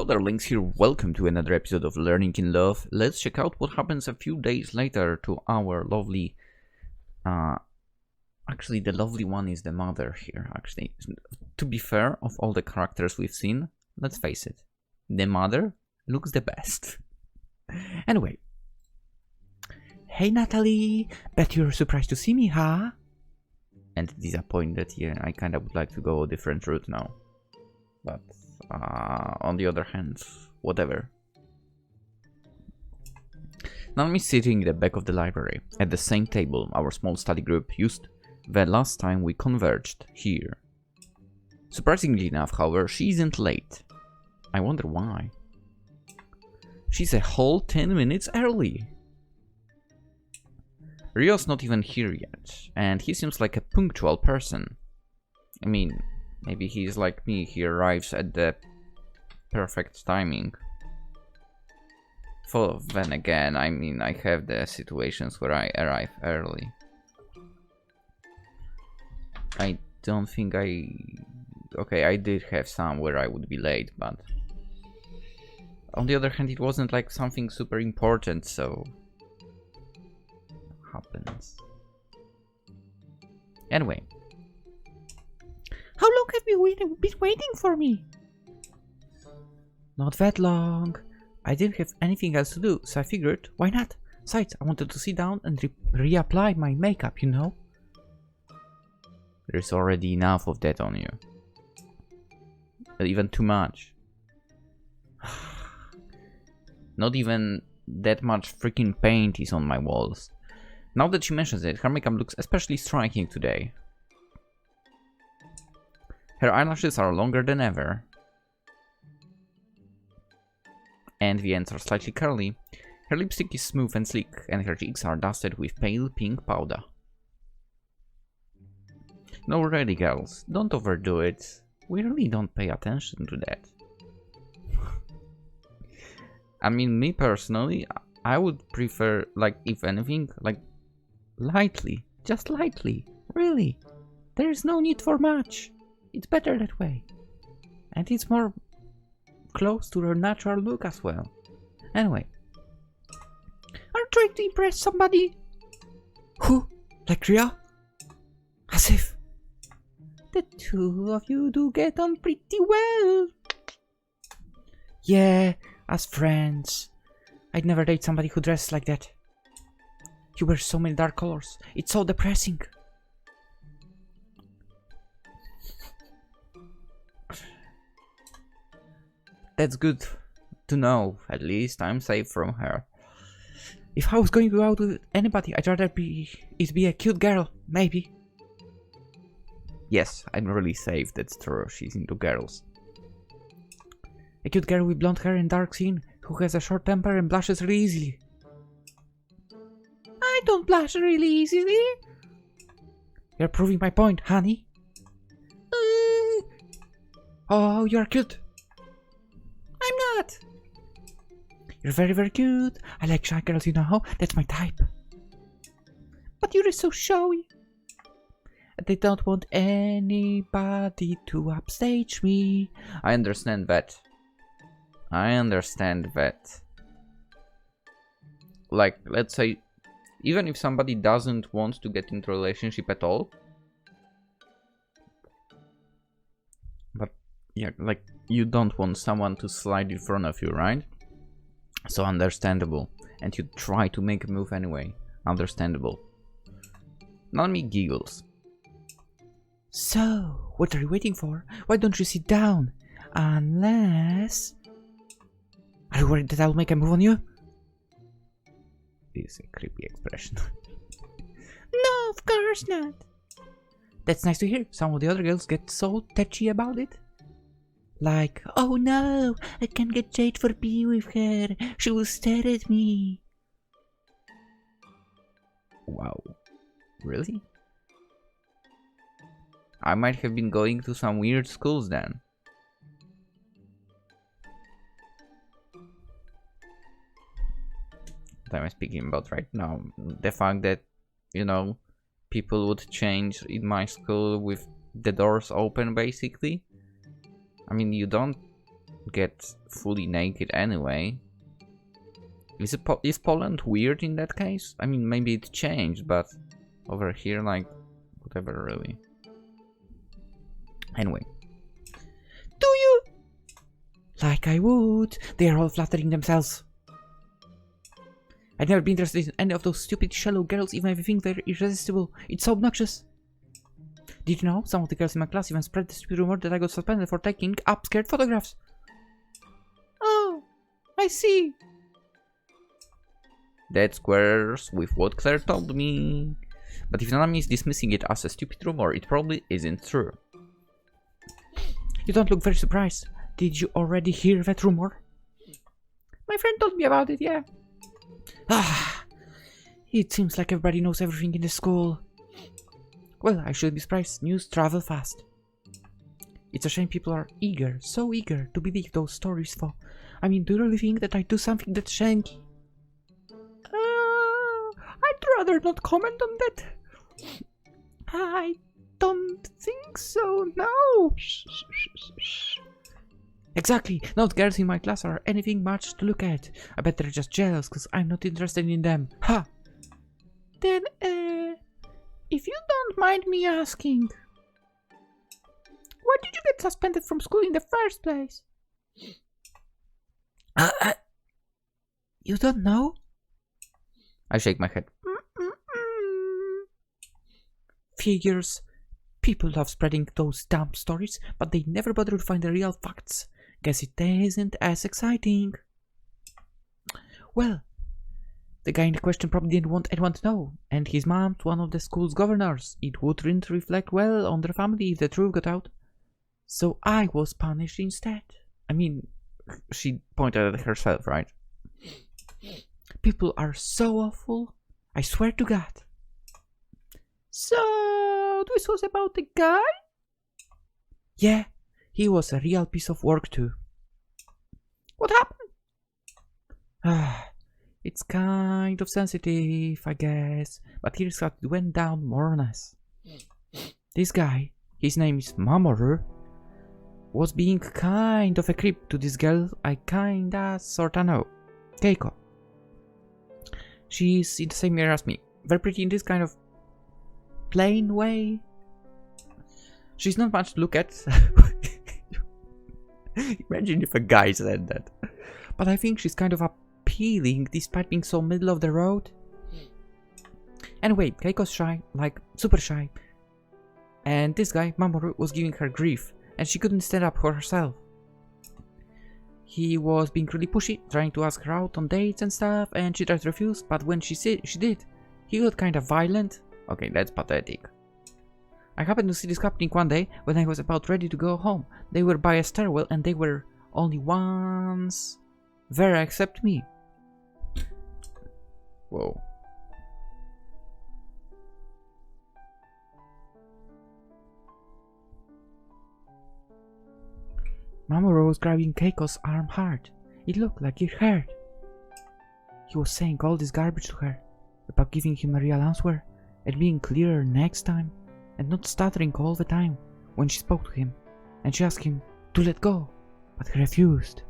Hello there, Lynx here. Welcome to another episode of Learning in Love. Let's check out what happens a few days later to our lovely... Actually, the lovely one is the mother here, actually. To be fair, of all the characters we've seen, let's face it, the mother looks the best. Anyway. Hey, Natalie! Bet you're surprised to see me, huh? And disappointed, yeah, I kinda would like to go a different route now. But... on the other hand, whatever. Now I'm sitting in the back of the library, at the same table our small study group used the last time we converged here. Surprisingly enough, however, she isn't late. I wonder why. She's a whole 10 minutes early. Rio's not even here yet, and he seems like a punctual person. I mean, maybe he's like me, he arrives at the perfect timing. For then again, I mean, I have the situations where I arrive early. I don't think okay, I did have some where I would be late, but... on the other hand, it wasn't like something super important, so... happens. Anyway. How long have you been waiting for me? Not that long. I didn't have anything else to do, so I figured, why not? Besides, I wanted to sit down and reapply my makeup, you know? There's already enough of that on you. Even too much. Not even that much freaking paint is on my walls. Now that she mentions it, her makeup looks especially striking today. Her eyelashes are longer than ever. And the ends are slightly curly. Her lipstick is smooth and sleek, and her cheeks are dusted with pale pink powder. No, really, girls, don't overdo it. We really don't pay attention to that. I mean, me personally, I would prefer, like, if anything, like, lightly. Just lightly. Really. There is no need for much. It's better that way. And it's more close to her natural look as well. Anyway. Are you trying to impress somebody? Who? Like Ria? As if. The two of you do get on pretty well. Yeah, as friends. I'd never date somebody who dresses like that. You wear so many dark colors. It's so depressing. That's good to know. At least I'm safe from her. If I was going to go out with anybody, I'd rather it be a cute girl, maybe. Yes, I'm really safe, that's true. She's into girls. A cute girl with blonde hair and dark skin, who has a short temper and blushes really easily. I don't blush really easily. You're proving my point, honey. Oh, you're cute. I'm not. You're very, very cute. I like shy girls, you know. That's my type. But you're so showy. They don't want anybody to upstage me. I understand that. Like, let's say, even if somebody doesn't want to get into a relationship at all. But, yeah, like, you don't want someone to slide in front of you, right? So understandable. And you try to make a move anyway. Understandable. Nami giggles. So, what are you waiting for? Why don't you sit down? Unless... Are you worried that I'll make a move on you? This is a creepy expression. No, of course not. That's nice to hear. Some of the other girls get so touchy about it. Like, oh no, I can't get Jade for being with her. She will stare at me. Wow. Really? I might have been going to some weird schools then. What am I speaking about right now? The fact that, you know, people would change in my school with the doors open, basically. I mean, you don't get fully naked anyway. Is Poland weird in that case? I mean, maybe it changed, but over here, like, whatever, really. Anyway. Do you? Like I would. They are all flattering themselves. I'd never been interested in any of those stupid shallow girls, even if I think they're irresistible. It's so obnoxious. Did you know some of the girls in my class even spread the stupid rumor that I got suspended for taking upskirt photographs? Oh, I see. That squares with what Claire told me. But if Nanami is dismissing it as a stupid rumor, it probably isn't true. You don't look very surprised. Did you already hear that rumor? My friend told me about it, yeah. Ah, it seems like everybody knows everything in the school. Well, I should be surprised. News travel fast. It's a shame people are eager, so eager to believe those stories for. I mean, do you really think that I do something that's shanky? I'd rather not comment on that. I don't think so, no. Exactly. No girls in my class are anything much to look at. I bet they're just jealous because I'm not interested in them. Ha! Then, if you don't mind me asking, why did you get suspended from school in the first place? You don't know? I shake my head. Figures. People love spreading those damn stories, but they never bother to find the real facts. Guess it isn't as exciting. Well, the guy in the question probably didn't want anyone to know, and his mom's one of the school's governors. It wouldn't reflect well on their family if the truth got out. So I was punished instead. I mean, she pointed at herself, right? People are so awful. I swear to God. So, this was about the guy? Yeah, he was a real piece of work too. What happened? It's kind of sensitive, I guess, but here's how it went down more or less. This guy, his name is Mamoru, was being kind of a creep to this girl I kinda sorta know, Keiko. She's in the same year as me, very pretty in this kind of plain way. She's not much to look at. Imagine if a guy said that. But I think she's kind of appealing despite being so middle of the road. Anyway, Keiko's shy, like super shy. And this guy, Mamoru, was giving her grief and she couldn't stand up for herself. He was being really pushy, trying to ask her out on dates and stuff, and she tried to refuse, but when she did, he got kind of violent. Okay, that's pathetic. I happened to see this happening one day when I was about ready to go home. They were by a stairwell and they were only once there except me. Whoa. Mamoru was grabbing Keiko's arm hard. It looked like it hurt. He was saying all this garbage to her about giving him a real answer and being clearer next time and not stuttering all the time when she spoke to him, and she asked him to let go, but he refused.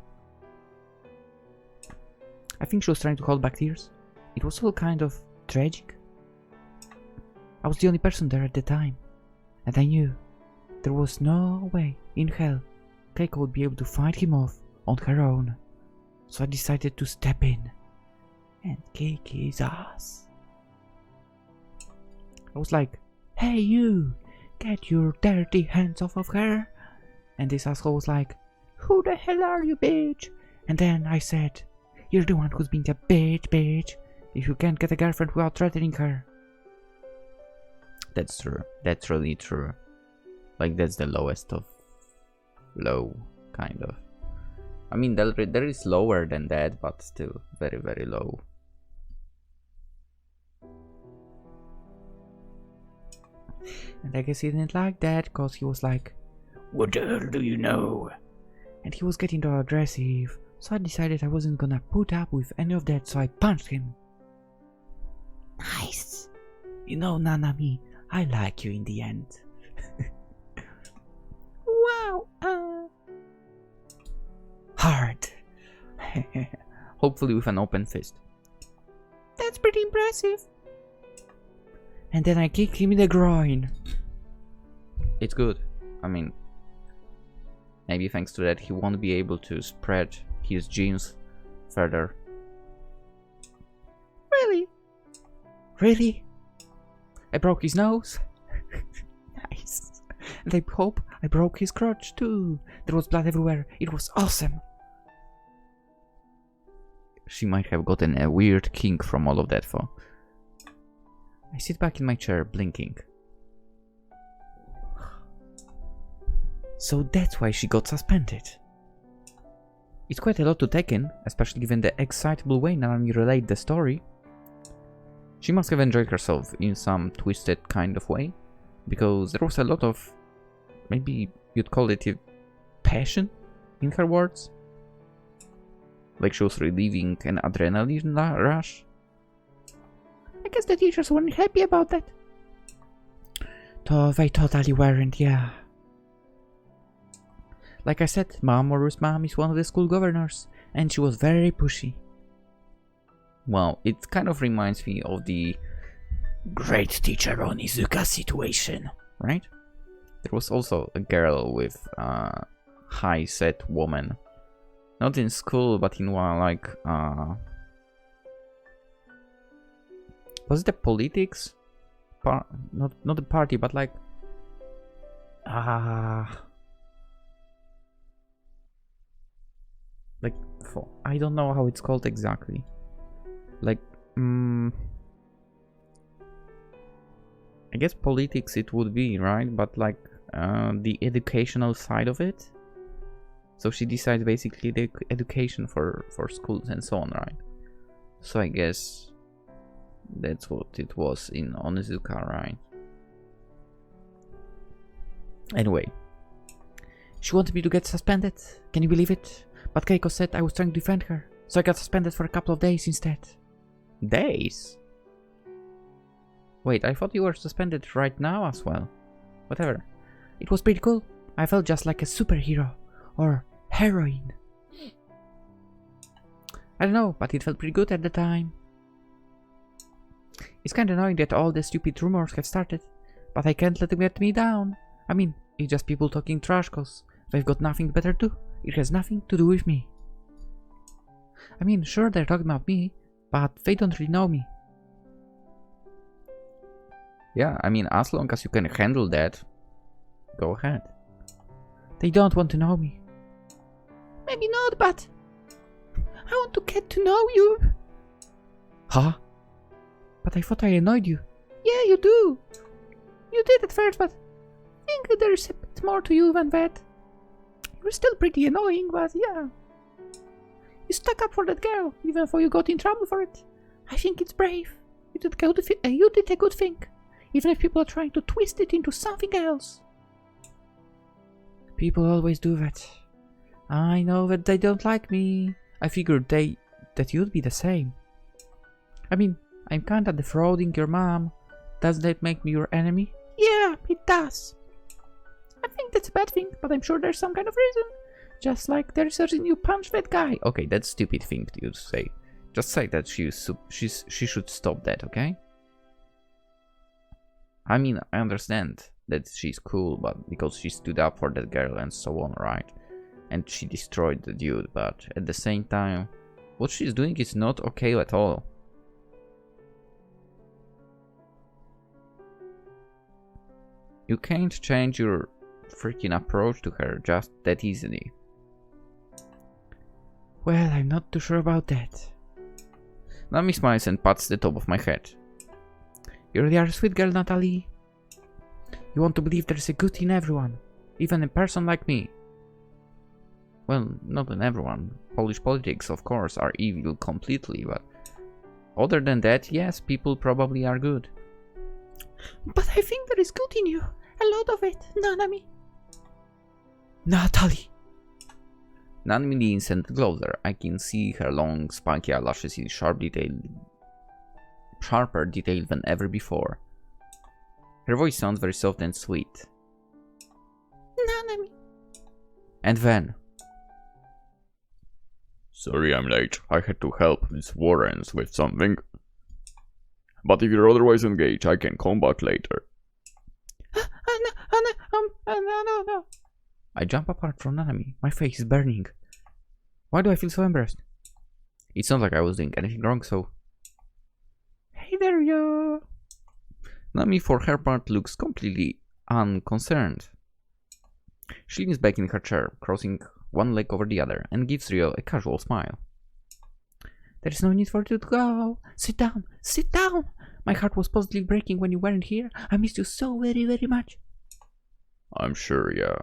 I think she was trying to hold back tears. It was all kind of tragic. I was the only person there at the time, and I knew there was no way in hell Keiko would be able to fight him off on her own. So I decided to step in and kick his ass. I was like, "Hey you, get your dirty hands off of her." And this asshole was like, "Who the hell are you, bitch?" And then I said, "You're the one who's being a bitch, if you can't get a girlfriend without threatening her." That's true. That's really true. Like, that's the lowest of low, kind of. I mean, there is lower than that, but still very, very low. And I guess he didn't like that, because he was like, "What the hell do you know?" And he was getting all aggressive, so I decided I wasn't gonna put up with any of that, so I punched him. Nice! You know, Nanami, I like you in the end. Wow, hopefully with an open fist. That's pretty impressive. And then I kick him in the groin. It's good. I mean, maybe thanks to that he won't be able to spread his genes further. Really? Really? I broke his nose. Nice. And I hope I broke his crotch too. There was blood everywhere. It was awesome. She might have gotten a weird kink from all of that though. I sit back in my chair, blinking. So that's why she got suspended. It's quite a lot to take in, especially given the excitable way Nanami relayed the story. She must have enjoyed herself in some twisted kind of way, because there was a lot of, maybe you'd call it passion in her words. Like she was relieving an adrenaline rush. I guess the teachers weren't happy about that. They totally weren't, yeah. Like I said, Mamoru's mom is one of the school governors, and she was very pushy. Well, it kind of reminds me of the great teacher Onizuka situation, right? There was also a girl with a high-set woman. Not in school, but in one, like, was it the politics? Not the party, but like, like, I don't know how it's called exactly. Like, I guess politics it would be, right? But like, the educational side of it. So she decides basically the education for schools and so on, right? So I guess that's what it was in Onizuka, right? Anyway, she wanted me to get suspended. Can you believe it? But Keiko said I was trying to defend her, so I got suspended for a couple of days instead. Days? Wait, I thought you were suspended right now as well. Whatever. It was pretty cool. I felt just like a superhero. Or heroine. I don't know, but it felt pretty good at the time. It's kinda annoying that all the stupid rumors have started, but I can't let them get me down. I mean, it's just people talking trash cause they've got nothing better to do. It has nothing to do with me. I mean, sure they're talking about me, but they don't really know me. Yeah, I mean, as long as you can handle that, go ahead. They don't want to know me. Maybe not, but I want to get to know you. Huh? But I thought I annoyed you. Yeah, you do. You did at first, but I think there's a bit more to you than that. You're still pretty annoying, but yeah. You stuck up for that girl, even though you got in trouble for it. I think it's brave. You did a good thing, even if people are trying to twist it into something else. People always do that. I know that they don't like me. I figured that you'd be the same. I mean, I'm kinda defrauding your mom. Does that make me your enemy? Yeah, it does. I think that's a bad thing, but I'm sure there's some kind of reason. Just like there's a reason you punch that guy. Okay, that's a stupid thing to say. Just say that she should stop that, okay? I mean, I understand that she's cool, but because she stood up for that girl and so on, right? And she destroyed the dude, but at the same time, what she's doing is not okay at all. You can't change your freaking approach to her just that easily. Well, I'm not too sure about that. Nami smiles and pats the top of my head. You really are a sweet girl, Natalie. You want to believe there's a good in everyone, even a person like me. Well, not in everyone. Polish politics, of course, are evil completely, but other than that, yes, people probably are good. But I think there is good in you. A lot of it, Nanami. Natalie. Nanami leans and closer. I can see her long, spiky eyelashes in sharper detail than ever before. Her voice sounds very soft and sweet. Nanami. And then Sorry I'm late. I had to help Miss Warrens with something. But if you're otherwise engaged, I can come back later. No. I jump apart from Nanami. My face is burning. Why do I feel so embarrassed? It's not like I was doing anything wrong, so... Hey there, yo! Nami, for her part, looks completely unconcerned. She leans back in her chair, crossing one leg over the other, and gives Rio a casual smile. There's no need for you to go. Sit down, sit down! My heart was positively breaking when you weren't here. I missed you so very, very much. I'm sure, yeah.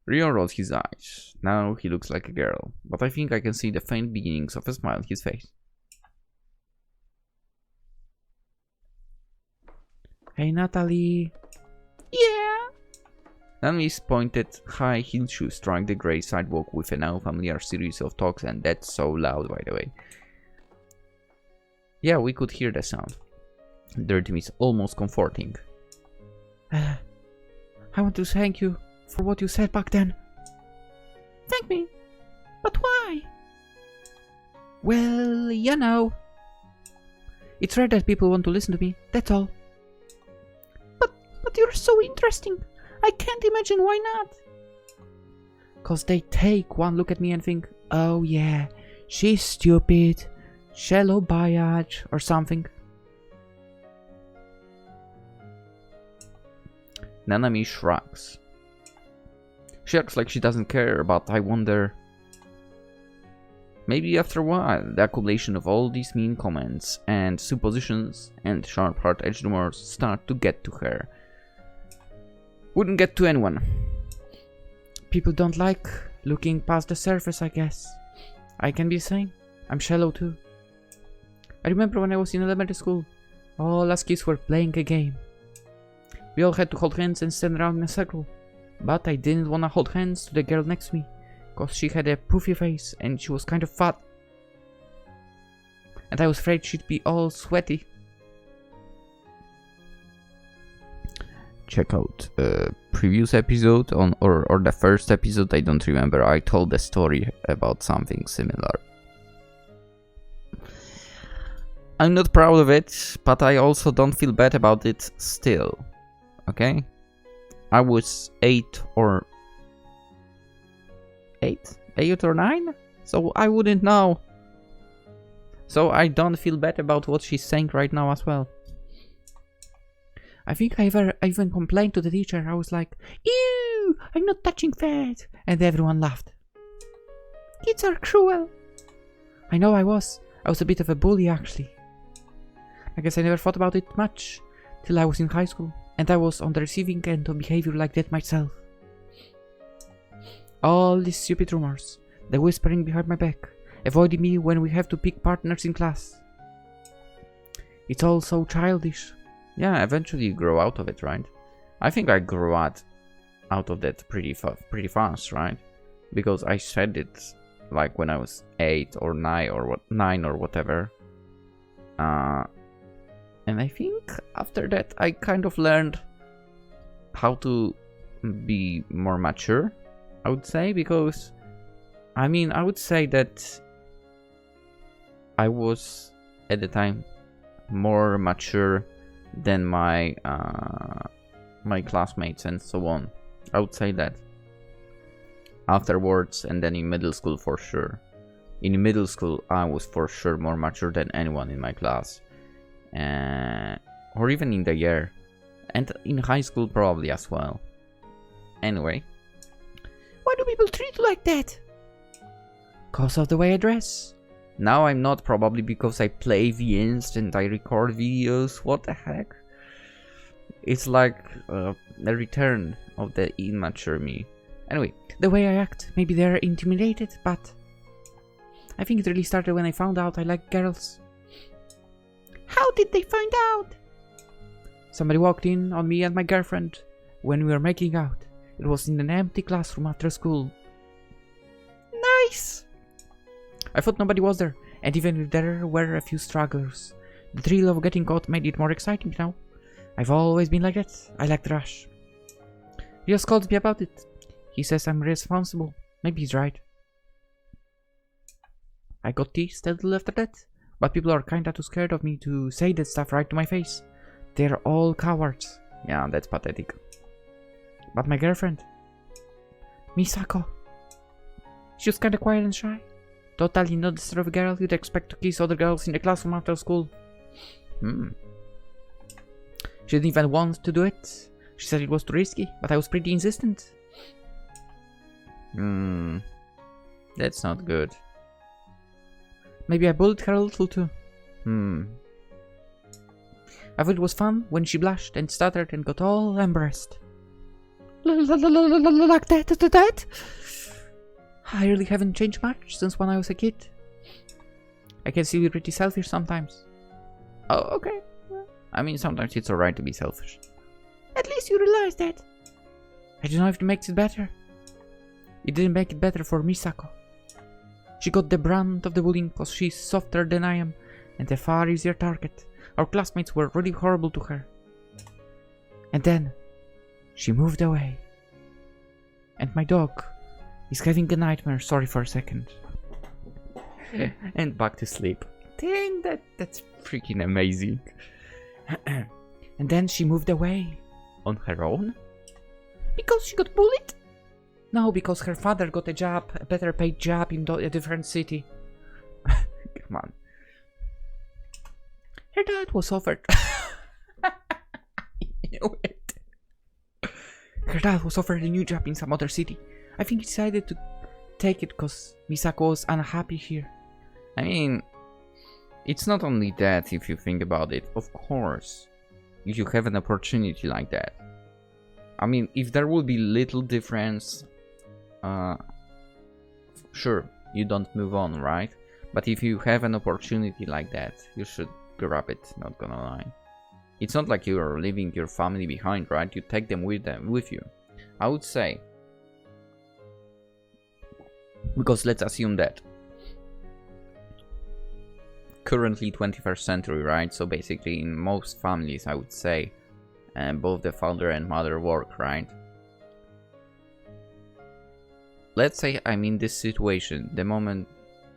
Rio rolls his eyes. Now he looks like a girl, but I think I can see the faint beginnings of a smile on his face. Hey, Natalie. Yeah? Nami's pointed high-heeled shoes strike the grey sidewalk with a now familiar series of talks, and that's so loud, by the way. Yeah, we could hear the sound. The rhythm is almost comforting. I want to thank you for what you said back then. Thank me? But why? Well, you know. It's rare that people want to listen to me, that's all. But you're so interesting. I can't imagine why not. 'Cause they take one look at me and think, oh yeah, she's stupid, shallow biatch, or something. Nanami shrugs. She acts like she doesn't care, but I wonder... Maybe after a while, the accumulation of all these mean comments and suppositions and sharp hard-edged rumors start to get to her. Wouldn't get to anyone. People don't like looking past the surface, I guess. I can be the same. I'm shallow too. I remember when I was in elementary school, all us kids were playing a game. We all had to hold hands and stand around in a circle. But I didn't want to hold hands to the girl next to me, cause she had a poofy face and she was kind of fat. And I was afraid she'd be all sweaty. Check out previous episode on or the first episode, I don't remember. I told a story about something similar. I'm not proud of it, but I also don't feel bad about it still. Okay? I was 8 or 9, so I wouldn't know. So I don't feel bad about what she's saying right now as well. I think I even complained to the teacher. I was like, ew, I'm not touching that. And everyone laughed. Kids are cruel. I know I was a bit of a bully actually. I guess I never thought about it much till I was in high school. And I was on the receiving end of behavior like that myself. All these stupid rumors, the whispering behind my back, avoiding me when we have to pick partners in class. It's all so childish. Yeah, eventually you grow out of it, right? I think I grew out of that pretty fast, right? Because I said it like when I was 8 or 9 or whatever. And I think after that I kind of learned how to be more mature, I would say, because I mean, I would say that I was at the time more mature than my my classmates and so on. I would say that afterwards, and then in middle school for sure. In middle school I was for sure more mature than anyone in my class, or even in the year, and in high school probably as well. Anyway, why do people treat you like that? 'Cause of the way I dress. Now I'm not, probably because I play VNs and I record videos. What the heck? It's like the return of the immature me. Anyway, the way I act, maybe they're intimidated, but I think it really started when I found out I like girls. How did they find out? Somebody walked in on me and my girlfriend when we were making out. It was in an empty classroom after school. Nice! I thought nobody was there, and even if there were a few stragglers, the thrill of getting caught made it more exciting, you know? I've always been like that. I like the rush. He just called me about it. He says I'm responsible. Maybe he's right. I got teased a little after that, but people are kinda too scared of me to say that stuff right to my face. They're all cowards. Yeah, that's pathetic. But my girlfriend, Misako, she was kinda quiet and shy. Totally not the sort of girl you'd expect to kiss other girls in the classroom after school. She didn't even want to do it. She said it was too risky, but I was pretty insistent. That's not good. Maybe I bullied her a little too. I thought it was fun when she blushed and stuttered and got all embarrassed. Like that? I really haven't changed much since when I was a kid. I can still be pretty selfish sometimes. Oh, okay. I mean, sometimes it's alright to be selfish. At least you realize that. I don't know if it makes it better. It didn't make it better for Misako. She got the brunt of the bullying because she's softer than I am and a far easier target. Our classmates were really horrible to her. And then she moved away. And my dog is having a nightmare. Sorry for a second. And back to sleep. Dang, that's freaking amazing. And then she moved away. On her own? Because she got bullied? No, because her father got a better paid job in a different city. Come on. Her dad was offered. You know it. Her dad was offered a new job in some other city. I think he decided to take it because Misako was unhappy here. I mean, it's not only that if you think about it. Of course, if you have an opportunity like that. I mean, if there will be little difference, sure, you don't move on, right? But if you have an opportunity like that, you should grab it, not gonna lie. It's not like you're leaving your family behind, right? You take them with you. I would say. Because let's assume that currently 21st century, right? So basically in most families, I would say, both the father and mother work, right? Let's say I'm in this situation. The moment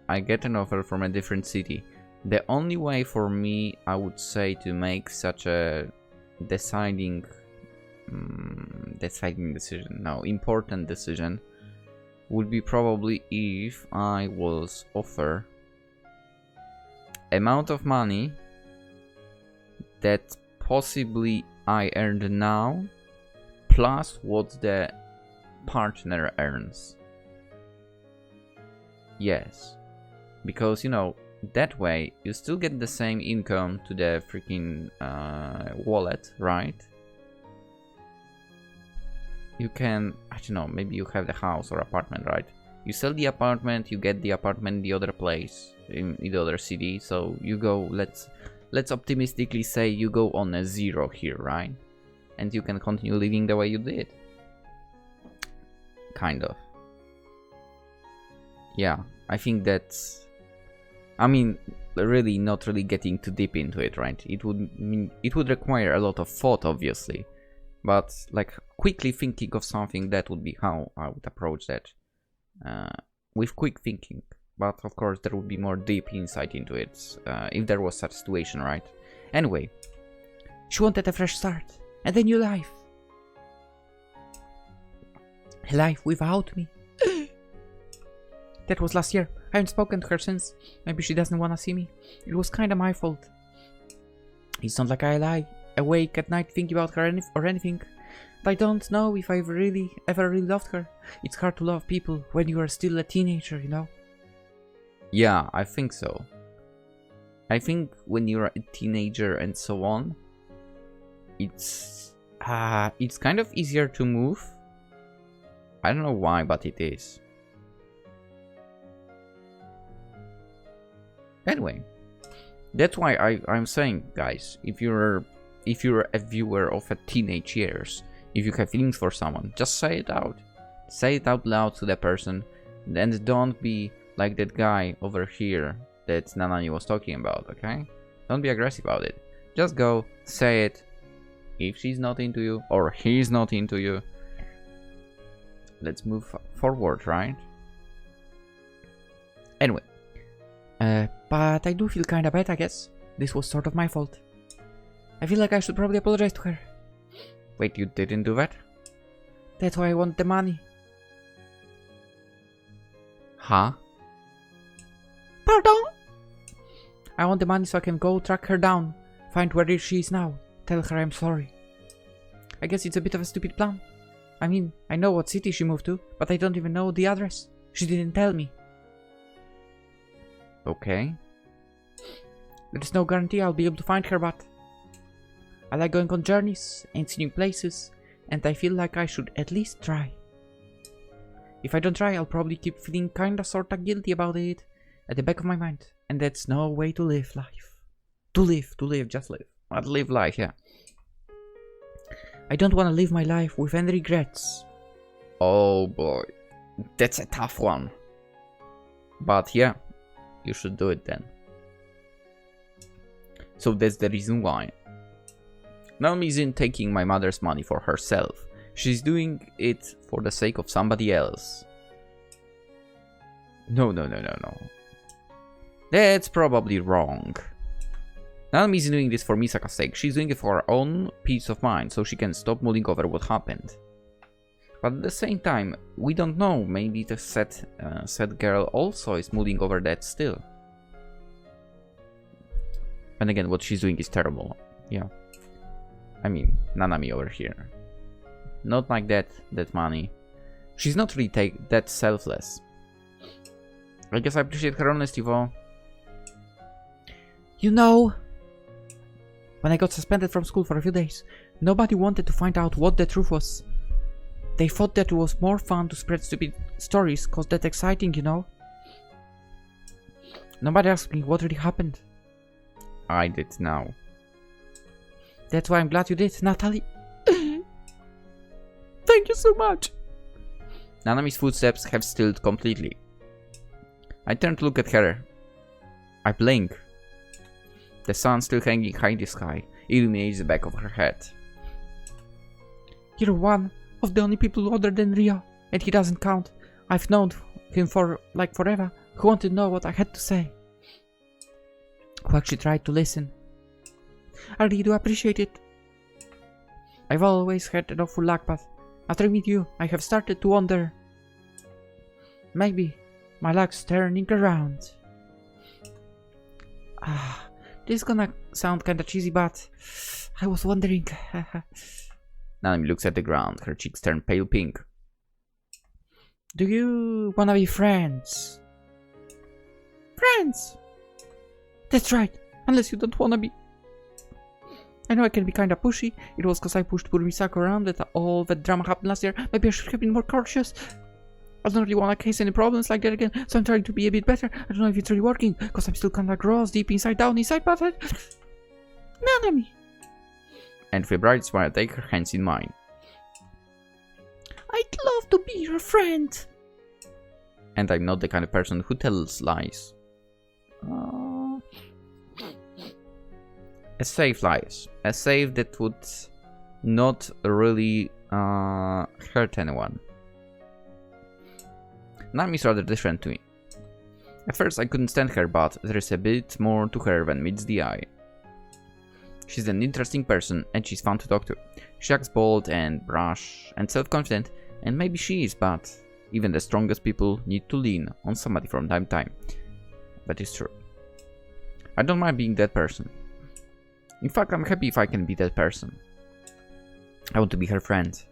I get an offer from a different city, the only way for me, I would say, to make such a important decision would be probably if I was offered amount of money that possibly I earned now plus what the partner earns. Yes, because you know, that way you still get the same income to the freaking wallet, right? You can, I don't know, maybe you have the house or apartment, right? You sell the apartment, you get the apartment in the other place, in the other city, so you go, let's optimistically say you go on a zero here, right? And you can continue living the way you did. Kind of. Yeah, I think that's, I mean, really not really getting too deep into it, right? It would require a lot of thought, obviously. But like quickly thinking of something, that would be how I would approach that. With quick thinking. But of course there would be more deep insight into it if there was such a situation, right? Anyway. She wanted a fresh start and a new life. A life without me. That was last year. I haven't spoken to her since. Maybe she doesn't wanna see me. It was kinda my fault. It's not like I lie awake at night thinking about her or anything. But I don't know if I've ever really loved her. It's hard to love people when you are still a teenager, you know? Yeah, I think so. I think when you're a teenager and so on, it's kind of easier to move. I don't know why, but it is. Anyway, that's why I'm saying, guys, if you're a viewer of a teenage years, if you have feelings for someone, just say it out. Say it out loud to the person, and don't be like that guy over here that Nanani was talking about, okay? Don't be aggressive about it. Just go, say it. If she's not into you, or he's not into you, let's move forward, right? Anyway, But I do feel kinda bad, I guess. This was sort of my fault. I feel like I should probably apologize to her. Wait, you didn't do that? That's why I want the money. Huh? Pardon? I want the money so I can go track her down, find where she is now, tell her I'm sorry. I guess it's a bit of a stupid plan. I mean, I know what city she moved to, but I don't even know the address. She didn't tell me. Okay. There's no guarantee I'll be able to find her, but I like going on journeys and seeing new places, and I feel like I should at least try. If I don't try, I'll probably keep feeling kinda sorta guilty about it at the back of my mind, and that's no way to live life. To live, just live. But live life, yeah. I don't want to live my life with any regrets. Oh boy, that's a tough one. But yeah, you should do it then. So that's the reason why. Naomi isn't taking my mother's money for herself. She's doing it for the sake of somebody else. No. That's probably wrong. Naomi isn't doing this for Misaka's sake. She's doing it for her own peace of mind, so she can stop mulling over what happened. But at the same time, we don't know. Maybe the sad girl also is mulling over that still. And again, what she's doing is terrible. Yeah. I mean, Nanami over here. Not like that money. She's not really that selfless. I guess I appreciate her honesty though. You know, when I got suspended from school for a few days, nobody wanted to find out what the truth was. They thought that it was more fun to spread stupid stories cause that's exciting, you know. Nobody asked me what really happened. I did now. That's why I'm glad you did, Natalie. Thank you so much. Nanami's footsteps have stilled completely. I turn to look at her. I blink. The sun still hanging high in the sky illuminates the back of her head. You're one of the only people other than Rio, and he doesn't count. I've known him for like forever, who wanted to know what I had to say. Who actually tried to listen. I really do appreciate it. I've always had an awful luck, but after I meet you, I have started to wonder. Maybe my luck's turning around. This is gonna sound kinda cheesy, but I was wondering. Nanami looks at the ground, her cheeks turn pale pink. Do you wanna be friends? Friends! That's right, unless you don't wanna be. I know I can be kinda pushy. It was cause I pushed poor Misako around that all that drama happened last year. Maybe I should have been more cautious. I don't really wanna cause any problems like that again, so I'm trying to be a bit better. I don't know if it's really working, cause I'm still kinda gross, deep inside but Nanami! And with a bright smile, I take her hands in mine. I'd love to be your friend. And I'm not the kind of person who tells lies. A safe lies. A safe that would not really hurt anyone. Nami's rather different to me. At first I couldn't stand her, but there is a bit more to her than meets the eye. She's an interesting person and she's fun to talk to. She acts bold and brash and self-confident, and maybe she is, but even the strongest people need to lean on somebody from time to time. That is true. I don't mind being that person. In fact, I'm happy if I can be that person. I want to be her friend.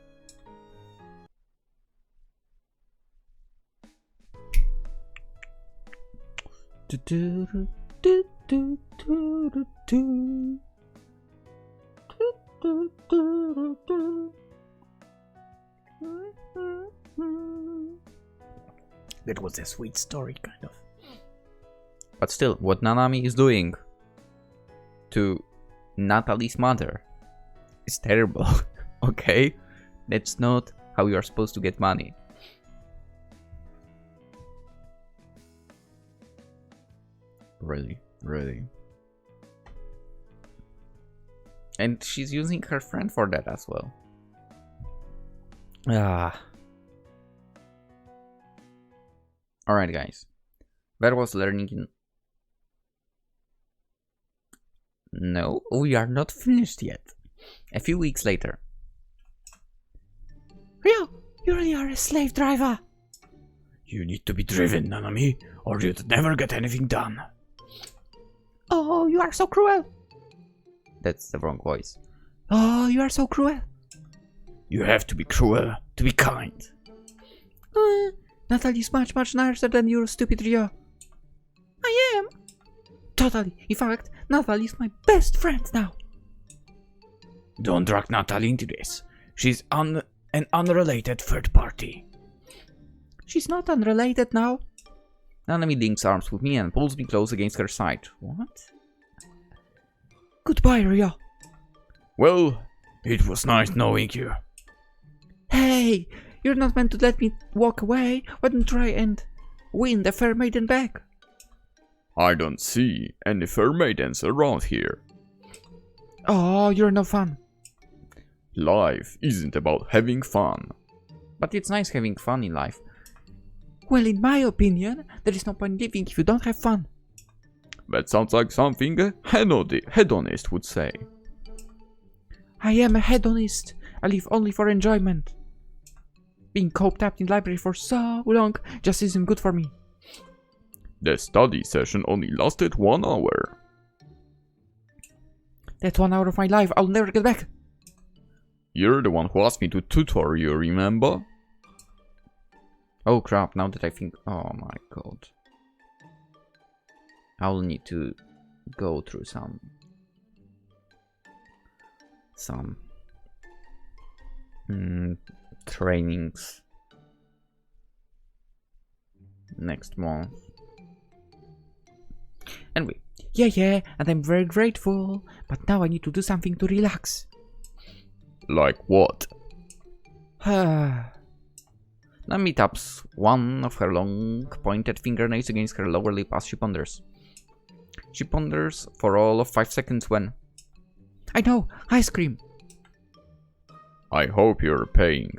That was a sweet story, kind of. But still, what Nanami is doing to Natalie's mother is terrible. Okay? That's not how you are supposed to get money. Really, really. And she's using her friend for that as well. Alright guys. That was learning No, we are not finished yet. A few weeks later. Rio, you really are a slave driver. You need to be driven, Nanami, or you'd never get anything done. Oh, you are so cruel. That's the wrong voice. Oh, you are so cruel. You have to be cruel to be kind. Natalie's much nicer than you, stupid Rio. I am. Totally. In fact, Natalie's my best friend now. Don't drag Natalie into this. She's an unrelated third party. She's not unrelated now. Nanami links arms with me and pulls me close against her side. What? Goodbye, Rio. Well, it was nice knowing you. Hey, you're not meant to let me walk away. Why don't you try and win the fair maiden back? I don't see any fair maidens around here. Oh, you're no fun. Life isn't about having fun. But it's nice having fun in life. Well, in my opinion, there is no point living if you don't have fun. That sounds like something a hedonist would say. I am a hedonist. I live only for enjoyment. Being coped up in library for so long just isn't good for me. The study session only lasted 1 hour. That 1 hour of my life I'll never get back. You're the one who asked me to tutor you, remember? Oh crap, now that I think... Oh my god. I'll need to go through some trainings next month. Anyway. Yeah, and I'm very grateful. But now I need to do something to relax. Like what? Nami taps one of her long, pointed fingernails against her lower lip as she ponders. She ponders for all of 5 seconds when... I know! Ice cream! I hope you're paying.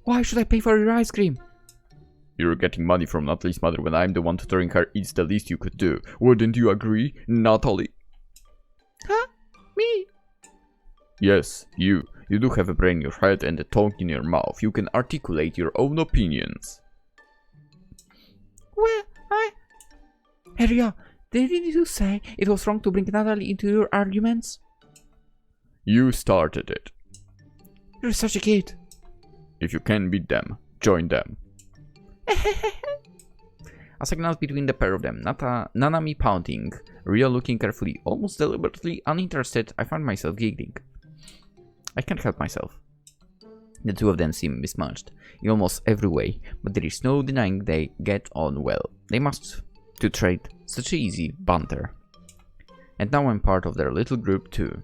Why should I pay for your ice cream? You're getting money from Natalie's mother when I'm the one tutoring her. It's the least you could do. Wouldn't you agree, Natalie? Huh? Me? Yes, you. You do have a brain in your head and a tongue in your mouth. You can articulate your own opinions. Well, Rio, didn't you say it was wrong to bring Natalie into your arguments? You started it. You're such a kid. If you can beat them, join them. As I glance between the pair of them, Nanami pounding, Rio looking carefully, almost deliberately uninterested, I find myself giggling. I can't help myself. The two of them seem mismatched in almost every way, but there is no denying they get on well. They must to trade such easy banter. And now I'm part of their little group too.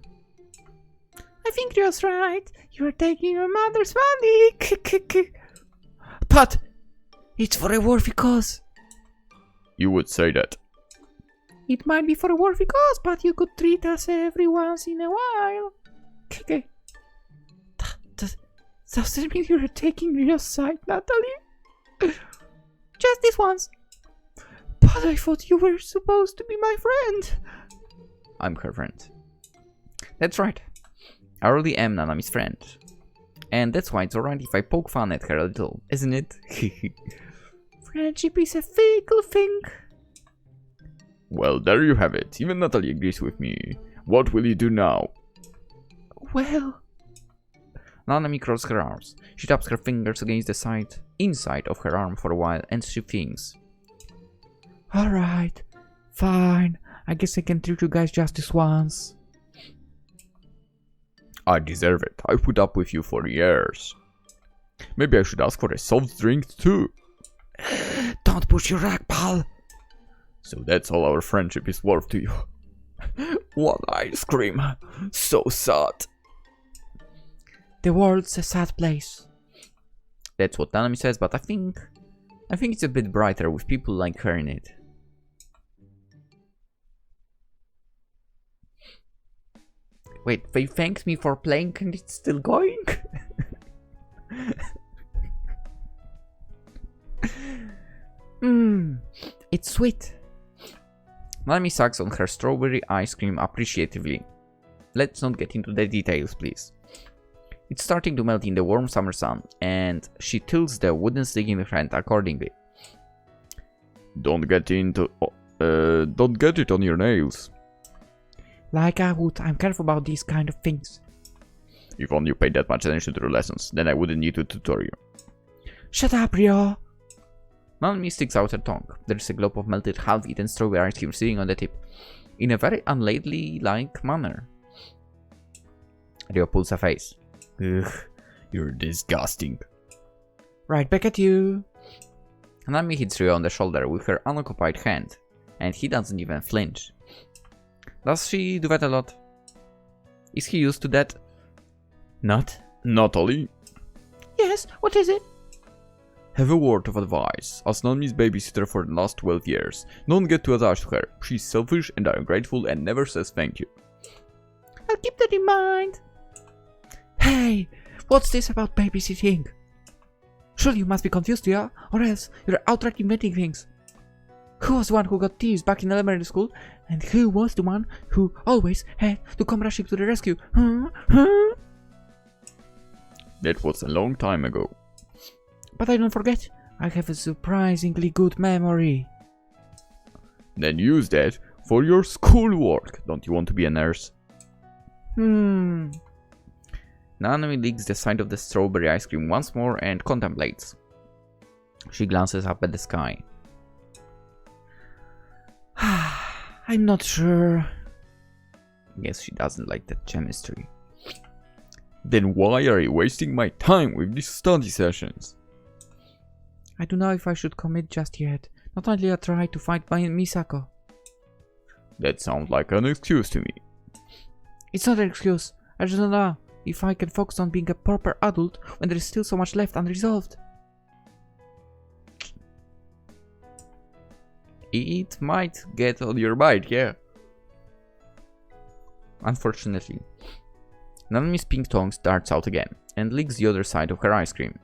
I think Rio's right. You are taking your mother's money. But it's for a worthy cause. You would say that. It might be for a worthy cause, but you could treat us every once in a while. Does that mean you're taking Rio's side, Natalie? Just this once. But I thought you were supposed to be my friend. I'm her friend. That's right. I really am Nanami's friend. And that's why it's alright if I poke fun at her a little, isn't it? Friendship is a fickle thing. Well, there you have it. Even Natalie agrees with me. What will you do now? Well... Nanami crosses her arms. She taps her fingers against the inside of her arm for a while and she thinks. Alright, fine. I guess I can treat you guys just this once. I deserve it. I've put up with you for years. Maybe I should ask for a soft drink too. Don't push your luck, pal. So that's all our friendship is worth to you. One ice cream. So sad. The world's a sad place. That's what Nanami says, but I think it's a bit brighter with people like her in it. Wait, they thanked me for playing and it's still going? It's sweet. Nami sucks on her strawberry ice cream appreciatively. Let's not get into the details, please. It's starting to melt in the warm summer sun, and she tilts the wooden stick in her hand accordingly. Don't get it on your nails. Like I would, I'm careful about these kind of things. If only you paid that much attention to your lessons, then I wouldn't need to tutor you. Shut up, Rio! Nami sticks out her tongue. There's a glob of melted half-eaten strawberry ice cream sitting on the tip, in a very unladylike manner. Rio pulls a face. Ugh, you're disgusting. Right back at you. Nami hits Rio on the shoulder with her unoccupied hand, and he doesn't even flinch. Does she do that a lot? Is he used to that? Not? Natalie? Yes, what is it? Have a word of advice. As Nami's babysitter for the last 12 years, don't get too attached to her. She's selfish and ungrateful and never says thank you. I'll keep that in mind. Hey, what's this about babysitting? Surely you must be confused, yeah? Or else you're outright inventing things. Who was the one who got teased back in elementary school? And who was the one who always had to come rushing to the rescue? Huh? That was a long time ago. But I don't forget. I have a surprisingly good memory. Then use that for your schoolwork. Don't you want to be a nurse? Nami licks the side of the strawberry ice cream once more and contemplates. She glances up at the sky. I'm not sure. Guess she doesn't like that chemistry. Then why are you wasting my time with these study sessions? I don't know if I should commit just yet. Not only I try to find my Misako. That sounds like an excuse to me. It's not an excuse. I just don't know if I can focus on being a proper adult when there is still so much left unresolved. It might get on your bike, yeah. Unfortunately, Nami's pink tongue darts out again and licks the other side of her ice cream.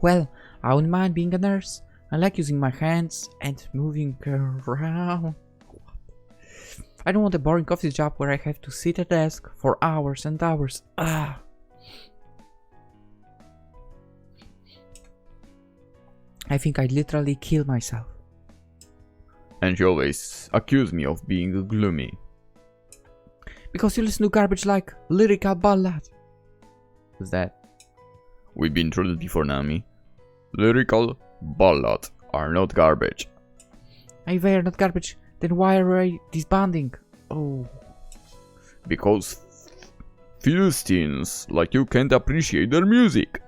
Well, I wouldn't mind being a nurse. I like using my hands and moving around. I don't want a boring office job where I have to sit at a desk for hours and hours. I think I'd literally kill myself. And you always accuse me of being gloomy. Because you listen to garbage like lyrical ballad. What's that? We've been through it before, Nami. Lyrical ballads are not garbage. If they are not garbage, then why are we disbanding? Oh. Because Philistines like you can't appreciate their music.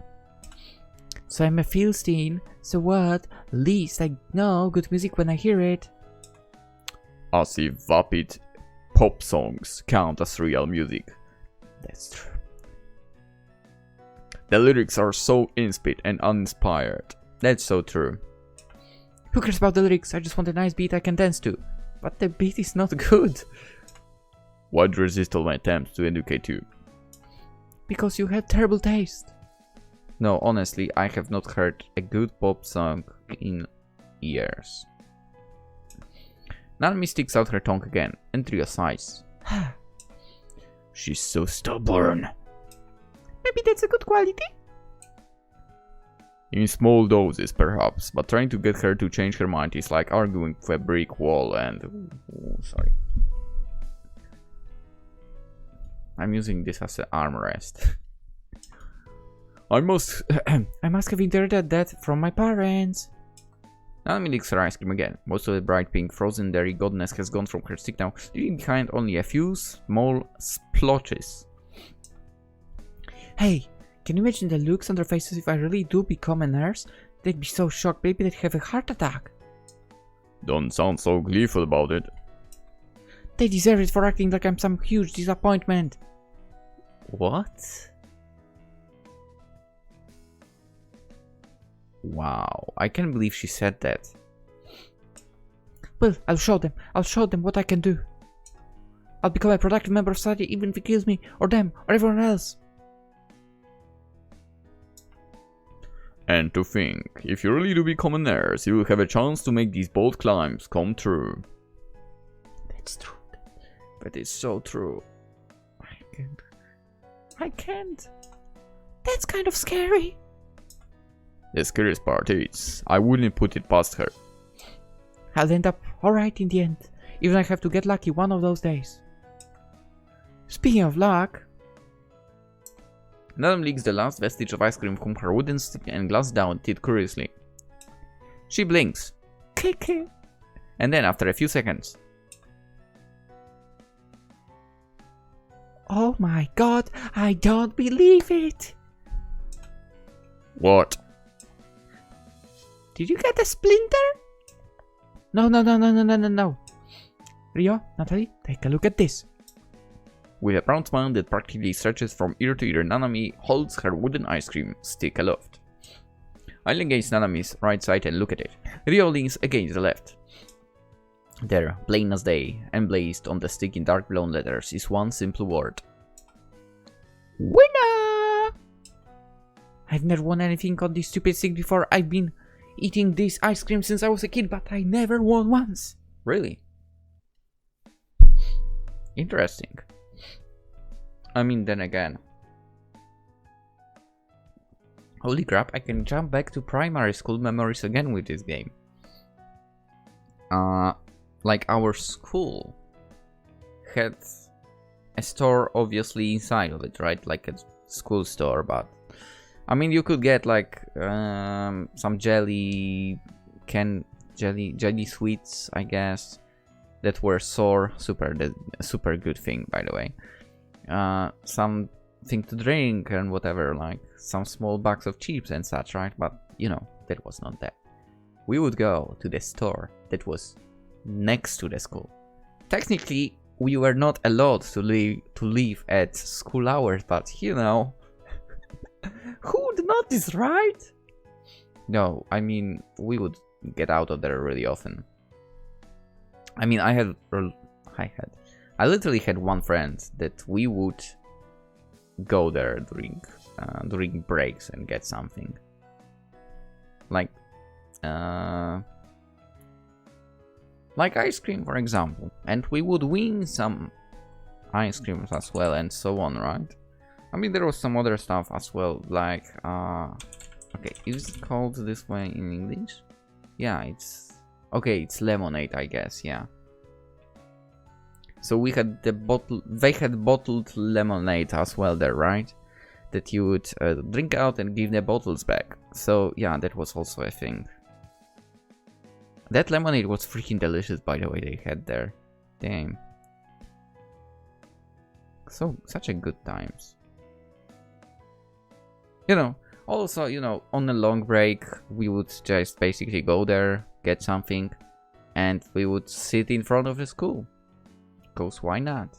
So I'm a Philistine, so what? At least I know good music when I hear it. As if vapid pop songs count as real music. That's true. The lyrics are so insipid and uninspired. That's so true. Who cares about the lyrics? I just want a nice beat I can dance to. But the beat is not good. Why'd resist all my attempts to educate you? Because you have terrible taste. No, honestly, I have not heard a good pop song in years. Nami sticks out her tongue again, and Rio sighs. She's so stubborn. Maybe that's a good quality. In small doses, perhaps, but trying to get her to change her mind is like arguing with a brick wall and... sorry. I'm using this as an armrest. I must have inherited that from my parents. Nami licks her ice cream again. Most of the bright pink frozen dairy godness has gone from her stick now, leaving behind only a few small splotches. Hey, can you imagine the looks on their faces if I really do become a nurse? They'd be so shocked, maybe they'd have a heart attack. Don't sound so gleeful about it. They deserve it for acting like I'm some huge disappointment. What? Wow, I can't believe she said that. Well, I'll show them. I'll show them what I can do. I'll become a productive member of society even if it kills me, or them, or everyone else. And to think, if you really do become a nurse, you will have a chance to make these bold climbs come true. That's true. That is so true. I can't. That's kind of scary. The scariest part is, I wouldn't put it past her. I'll end up alright in the end. Even I have to get lucky one of those days. Speaking of luck... Madame licks the last vestige of ice cream from her wooden stick and glances down at it curiously. She blinks. Kiki. And then, after a few seconds... Oh my god, I don't believe it! What? Did you get a splinter? No. Rio, Natalie, take a look at this. With a proud smile that practically stretches from ear to ear, Nanami holds her wooden ice cream stick aloft. I lean against Nanami's right side and look at it. Rio leans against the left. There, plain as day, emblazoned on the stick in dark brown letters, is one simple word. Winner! I've never won anything on this stupid stick before. I've been eating this ice cream since I was a kid, but I never won once. Really? Interesting. I mean, then again. Holy crap, I can jump back to primary school memories again with this game. Like our school had a store obviously inside of it, right? Like a school store, but I mean you could get like some jelly sweets, I guess, that were sour, super good thing, by the way. Something to drink and whatever, like some small bags of chips and such, right? But you know, that was not that. We would go to the store that was next to the school. Technically, we were not allowed to leave at school hours, but you know, who would notice, right? No, I mean, we would get out of there really often. I mean, I literally had one friend that we would go there during breaks and get something. Like ice cream, for example, and we would win some ice creams as well, and so on, right? I mean, there was some other stuff as well, like okay, is it called this way in English? Yeah, it's okay, it's lemonade, I guess. Yeah. So we had they had bottled lemonade as well there, right? That you would drink out and give the bottles back. So yeah, that was also a thing. That lemonade was freaking delicious, by the way, they had there. Damn. So, such a good times. You know, also, you know, on a long break, we would just basically go there, get something, and we would sit in front of the school. Because why not?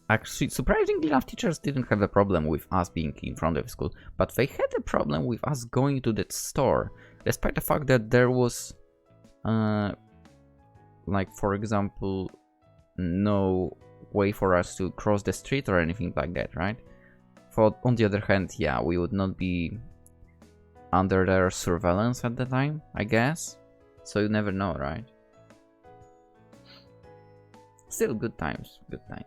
Actually, surprisingly enough, teachers didn't have a problem with us being in front of the school, but they had a problem with us going to that store. Despite the fact that there was, like, for example, no way for us to cross the street or anything like that, right? On the other hand, yeah, we would not be under their surveillance at the time, I guess. So you never know, right? Still good times, good times.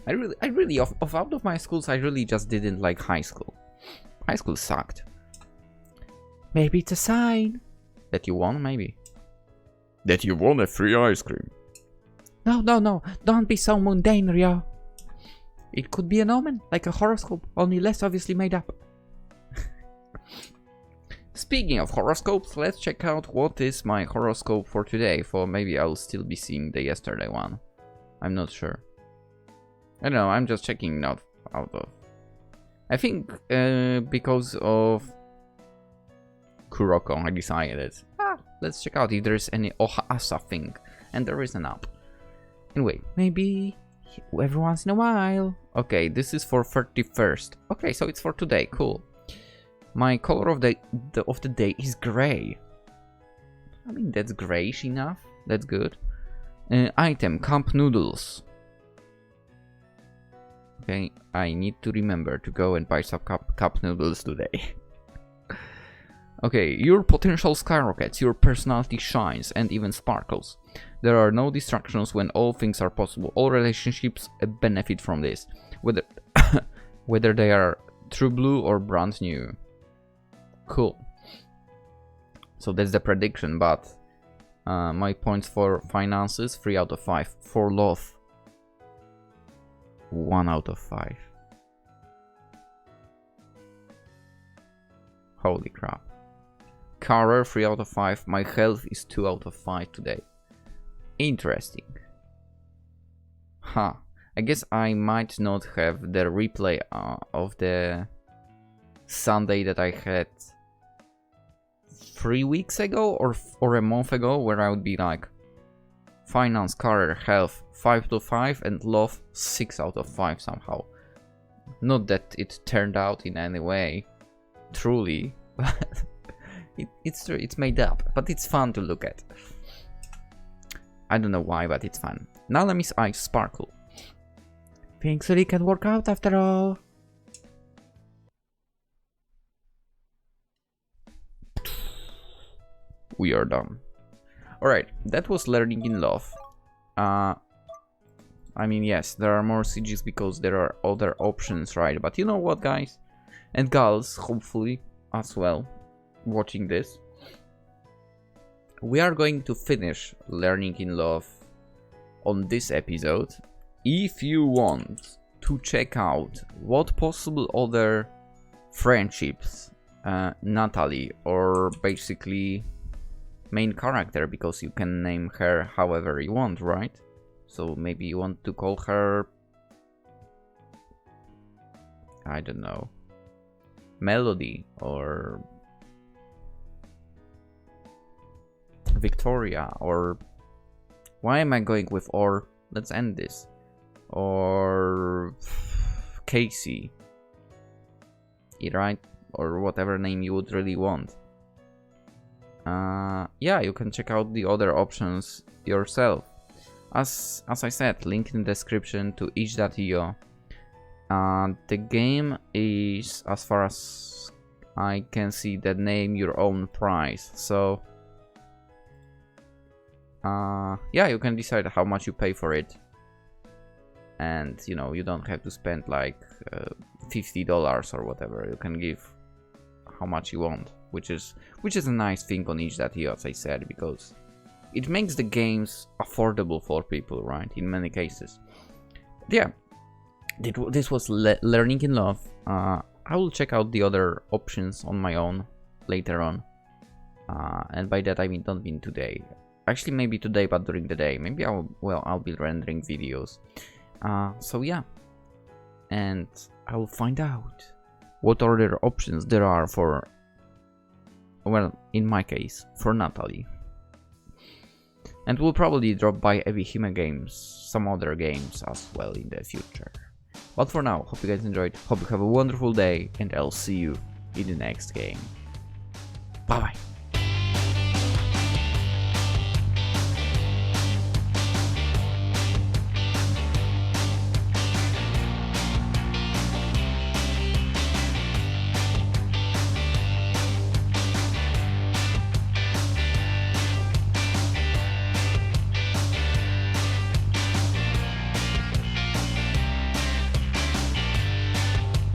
I really, out of my schools, I really just didn't like high school. High school sucked. Maybe it's a sign. That you won, maybe. That you won a free ice cream. No, don't be so mundane, Rio. It could be an omen, like a horoscope, only less obviously made up. Speaking of horoscopes, let's check out what is my horoscope for today, for maybe I'll still be seeing the yesterday one. I'm not sure. I don't know, I'm just checking out of... I think because of Kuroko, I decided, let's check out if there's any Ohasa thing, and there isn't up. Anyway, maybe every once in a while. Okay, this is for 31st. Okay, so it's for today, cool. My color of the day is gray. I mean, that's grayish enough. That's good. Item, cup noodles. Okay, I need to remember to go and buy some cup noodles today. Okay, your potential skyrockets, your personality shines and even sparkles. There are no distractions when all things are possible. All relationships benefit from this, whether whether they are true blue or brand new. Cool. So that's the prediction, but my points for finances 3 out of 5. For love 1 out of 5. Holy crap. Career 3 out of 5. My health is 2 out of 5 today. Interesting. Huh. I guess I might not have the replay of the Sunday that I had 3 weeks ago or a month ago, where I would be like finance, career, health 5 out of 5 and love 6 out of 5 somehow. Not that it turned out in any way truly, but it's made up, but it's fun to look at. I don't know why, but it's fun. Now let me eyes sparkle. Things really can work out after all. We are done. Alright, that was learning in love. I mean, yes, there are more sieges because there are other options, right? But you know what, guys? And gals, hopefully, as well, watching this. We are going to finish learning in love on this episode. If you want to check out what possible other friendships Natalie, or basically main character, because you can name her however you want, right? So maybe you want to call her, I don't know, Melody or Victoria, or why am I going with or? Let's end this. Or Casey, right? Or whatever name you would really want. Yeah, you can check out the other options yourself. As I said, link in the description to each.io. The game is, as far as I can see, the name your own price. So yeah, you can decide how much you pay for it. And you know, you don't have to spend like $50 or whatever. You can give how much you want, which is a nice thing on each.io, as I said, because it makes the games affordable for people, right? In many cases. Yeah, this was learning in love. I will check out the other options on my own later on, and by that I don't mean today. Actually, maybe today, but during the day. Maybe I'll be rendering videos. So yeah, and I will find out what other options there are for, well, in my case, for Natalie. And we'll probably drop by ebi-hime games, some other games as well in the future. But for now, hope you guys enjoyed, hope you have a wonderful day, and I'll see you in the next game. Bye bye.